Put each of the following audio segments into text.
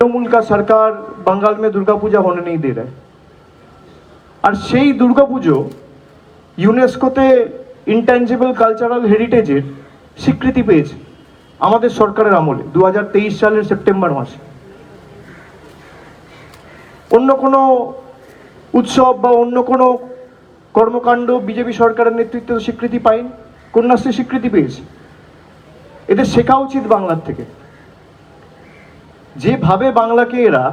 तृणमूल का सरकार बंगाल में दुर्गा पूजा होने नहीं दे रहा है और সেই দুর্গা পুজো ইউনেস্কোতে ইনট্যাঞ্জিবল কালচারাল হেরিটেজের স্বীকৃতি পেয়েছে আমাদের সরকারের আমলে 2023 সালের সেপ্টেম্বর মাসে। অন্য কোনো উৎসব বা অন্য কোনো কর্মকাণ্ড বিজেপি সরকারের নেতৃত্বে স্বীকৃতি পায়নি, কন্যাশ্রী স্বীকৃতি পেয়েছে। এদের শেখা উচিত বাংলার থেকে। যেভাবে বাংলাকে এরা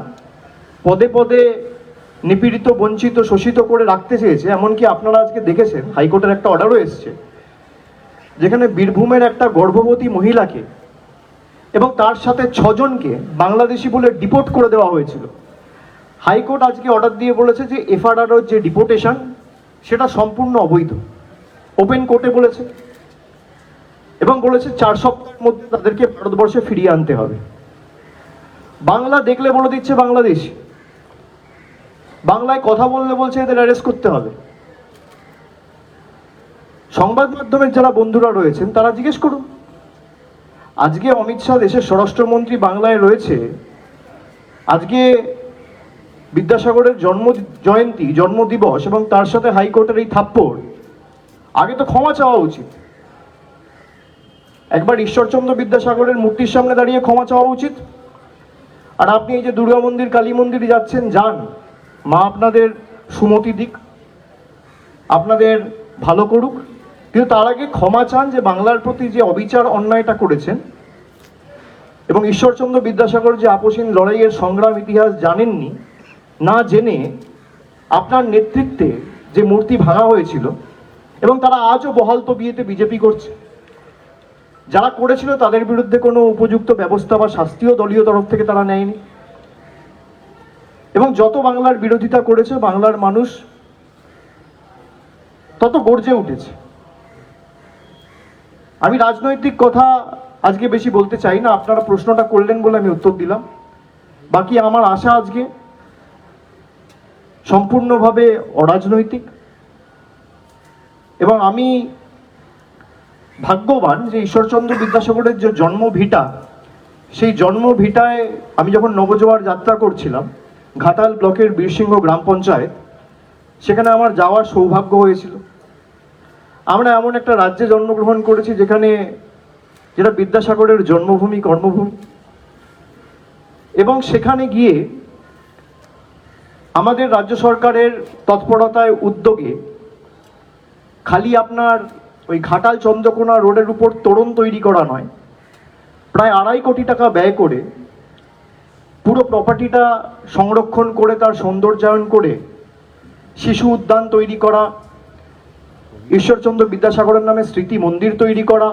পদে পদে নিপীড়িত, বঞ্চিত, শোষিত করে রাখতে চেয়েছে, এমনকি আপনারা আজকে দেখেছেন হাইকোর্টের একটা অর্ডারও এসছে যেখানে বীরভূমের একটা গর্ভবতী মহিলাকে এবং তার সাথে 6 জনকে বাংলাদেশি বলে ডিপোর্ট করে দেওয়া হয়েছিল। হাইকোর্ট আজকে অর্ডার দিয়ে বলেছে যে এফআরআর যে ডিপোর্টেশন সেটা সম্পূর্ণ অবৈধ, ওপেন কোর্টে বলেছে, এবং বলেছে 4 সপ্তাহের মধ্যে তাদেরকে ভারতবর্ষে ফিরিয়ে আনতে হবে। বাংলা দেখলে বলে দিচ্ছে বাংলাদেশ, বাংলায় কথা বললে বলছে এদের অ্যারেস্ট করতে হবে। সংবাদ মাধ্যমের যারা বন্ধুরা রয়েছেন তারা জিজ্ঞেস করুন। আজকে অমিত শাহ দেশের স্বরাষ্ট্রমন্ত্রী বাংলায় রয়েছে, আজকে বিদ্যাসাগরের জয়ন্তী, জন্মদিবস, এবং তার সাথে হাইকোর্টের এই থাপ্পড়, আগে তো ক্ষমা চাওয়া উচিত। একবার ঈশ্বরচন্দ্র বিদ্যাসাগরের মূর্তির সামনে দাঁড়িয়ে ক্ষমা চাওয়া উচিত। আর আপনি এই যে দুর্গা মন্দির, কালী মন্দিরে যাচ্ছেন, যান, মা আপনাদের সুমতি দিক, আপনাদের ভালো করুক, কিন্তু তার আগে ক্ষমা চান যে বাংলার প্রতি যে অবিচার অন্যায়টা করেছেন। এবং ঈশ্বরচন্দ্র বিদ্যাসাগর যে আপসীন লড়াইয়ের সংগ্রাম ইতিহাস জানেননি, না জেনে আপনার নেতৃত্বে যে মূর্তি ভাঙা হয়েছিল এবং তারা আজও বহাল তবিয়েতে বিজেপি করছে, যারা করেছিল তাদের বিরুদ্ধে কোনো উপযুক্ত ব্যবস্থা বা শাস্তিও দলীয় তরফ থেকে তারা নেয়নি। এবং যত বাংলার বিরোধিতা করেছে বাংলার মানুষ তত গর্জে উঠেছে। আমি রাজনৈতিক কথা আজকে বেশি বলতে চাই না, আপনারা প্রশ্নটা করলেন বলে আমি উত্তর দিলাম। বাকি আমার আশা আজকে সম্পূর্ণভাবে অরাজনৈতিক, এবং আমি ভাগ্যবান যে ঈশ্বরচন্দ্র বিদ্যাসাগরের যে জন্মভিটা, সেই জন্মভিটায় আমি যখন নবজোয়ার যাত্রা করছিলাম ঘাটাল ব্লকের বীরসিংহ গ্রাম পঞ্চায়েত, সেখানে আমার যাওয়ার সৌভাগ্য হয়েছিল। আমরা এমন একটা রাজ্যে জন্মগ্রহণ করেছি যেটা বিদ্যাসাগরের জন্মভূমি, কর্মভূমি, এবং সেখানে গিয়ে আমাদের রাজ্য সরকারের তৎপরতায়, উদ্যোগে খালি আপনার ওই ঘাটাল চন্দ্রকোনা রোডের উপর তোরণ তৈরি করা নয়, প্রায় 2.5 কোটি টাকা ব্যয় করে পুরো প্রপার্টিটা সংরক্ষণ করে তার সৌন্দর্যায়ন করে শিশু উদ্যান তৈরি করা, ঈশ্বরচন্দ্র বিদ্যাসাগরের নামে স্মৃতি মন্দির তৈরি করা,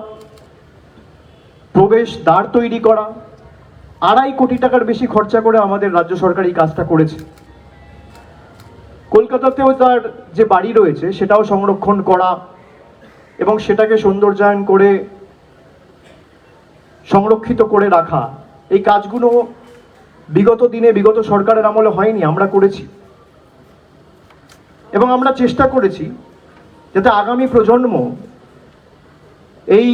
প্রবেশ দ্বার তৈরি করা, 2.5 কোটি টাকার বেশি খরচা করে আমাদের রাজ্য সরকার এই কাজটা করেছে। কলকাতাতেও তার যে বাড়ি রয়েছে সেটাও সংরক্ষণ করা এবং সেটাকে সৌন্দর্যায়ন করে সংরক্ষিত করে রাখা, এই কাজগুলো বিগত দিনে, বিগত সরকারের আমলে হয়নি, আমরা করেছি। এবং আমরা চেষ্টা করেছি যাতে আগামী প্রজন্ম এই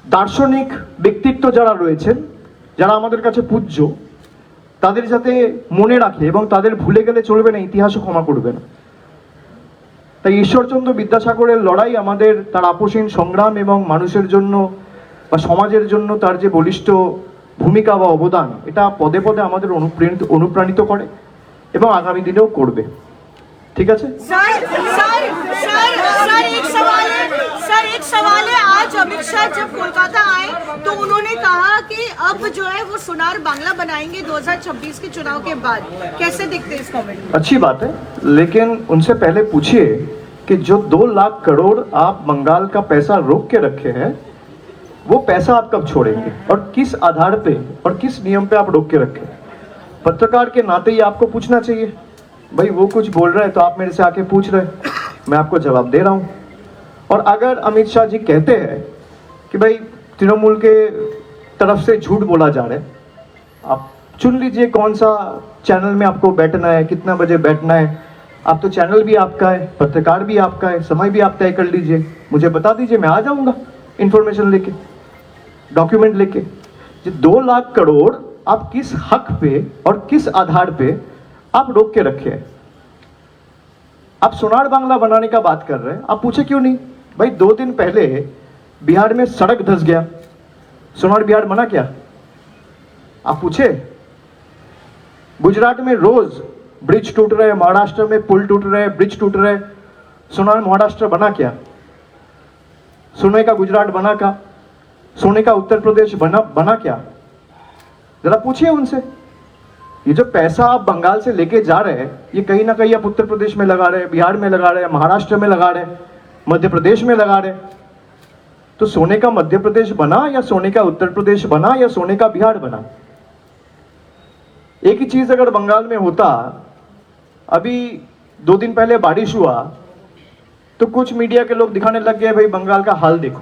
দার্শনিক ব্যক্তিত্ব যারা রয়েছেন, যারা আমাদের কাছে পূজ্য, তাদের যাতে মনে রাখে এবং তাদের ভুলে গেলে চলবে না, ইতিহাসও ক্ষমা করবে না। তাই ঈশ্বরচন্দ্র বিদ্যাসাগরের লড়াই আমাদের, তার আপসীন সংগ্রাম এবং মানুষের জন্য বা সমাজের জন্য তার যে বলিষ্ঠ ভূমিকা বা অবদান, এটা পদে পদে আমাদের অনুপ্রাণিত করে এবং আগামী দিনেও করবে। ঠিক আছে सर एक सवाल है, आज अमित शाह जब कोलकाता आए तो उन्होंने कहा कि अब जो है वो सुनार बांग्ला बनाएंगे 2026 के चुनाव के बाद, कैसे दिखते हैं इस कमेंट? अच्छी बात है, लेकिन उनसे पहले पूछिए कि जो 2 लाख करोड़ आप बंगाल का पैसा रोक के रखे हैं, वो पैसा आप कब छोड़ेंगे और किस आधार पे और किस नियम पे आप रोक के रखे? पत्रकार के नाते ही आपको पूछना चाहिए। भाई वो कुछ बोल रहे हैं तो आप मेरे से आके पूछ रहे हैं, मैं आपको जवाब दे रहा हूँ। और अगर अमित शाह जी कहते हैं कि भाई तृणमूल के तरफ से झूठ बोला जा रहा है, आप चुन लीजिए कौन सा चैनल में आपको बैठना है, कितना बजे बैठना है। आप तो चैनल भी आपका है, पत्रकार भी आपका है, समय भी आप तय कर लीजिए, मुझे बता दीजिए, मैं आ जाऊंगा इन्फॉर्मेशन लेके, डॉक्यूमेंट लेके। जो 2 लाख करोड़ आप किस हक पे और किस आधार पे आप रोक के रखे हैं? आप सोनार बांग्ला बनाने का बात कर रहे हैं, आप पूछे क्यों नहीं? भाई 2 दिन पहले बिहार में सड़क धंस गया, सोनार बिहार बना क्या? आप पूछे? गुजरात में रोज ब्रिज टूट रहे हैं, महाराष्ट्र में पुल टूट रहे हैं, ब्रिज टूट रहे हैं, सोनार महाराष्ट्र बना क्या? सोने का गुजरात बना क्या? सोने का उत्तर प्रदेश बना क्या? जरा पूछिए उनसे। ये जो पैसा आप बंगाल से लेके जा रहे हैं, ये कहीं ना कहीं आप उत्तर प्रदेश में लगा रहे हैं, बिहार में लगा रहे हैं, महाराष्ट्र में लगा रहे हैं, मध्य प्रदेश में लगा रहे हैं। तो सोने का मध्य प्रदेश बना या सोने का उत्तर प्रदेश बना या सोने का बिहार बना? एक ही चीज अगर बंगाल में होता, अभी 2 दिन पहले बारिश हुआ तो कुछ मीडिया के लोग दिखाने लग गए भाई बंगाल का हाल देखो।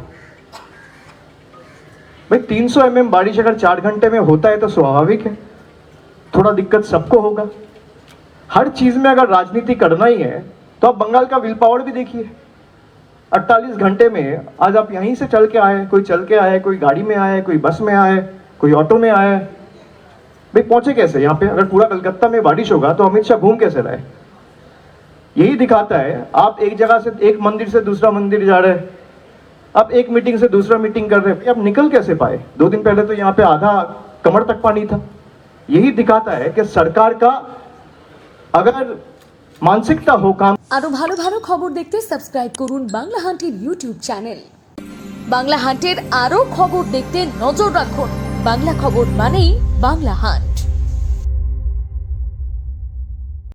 भाई 300 mm बारिश अगर 4 घंटे में होता है तो स्वाभाविक है, थोड़ा दिक्कत सबको होगा। हर चीज में अगर राजनीति करना ही है तो आप बंगाल का विल पावर भी देखिए। 48 घंटे में आज आप यहीं से चल के आए, कोई चल के आए, कोई गाड़ी में आए, कोई बस में आए, कोई ऑटो में आए। भाई पहुंचे कैसे यहाँ पे? अगर पूरा कलकत्ता में बारिश होगा तो अमित शाह घूम कैसे रहे? यही दिखाता है आप एक जगह से, एक मंदिर से दूसरा मंदिर जा रहे हैं, आप एक मीटिंग से दूसरा मीटिंग कर रहे हैं, आप निकल कैसे पाए? 2 दिन पहले तो यहाँ पे आधा कमर तक पानी था। यही दिखाता है कि सरकार का अगर मानसिकता हो काम। আরো ভালো ভালো খবর দেখতে সাবস্ক্রাইব করুন বাংলা হান্টের ইউটিউব চ্যানেল। বাংলা হান্টের আরো খবর দেখতে নজর রাখুন। বাংলা খবর মানেই বাংলা হান্ট।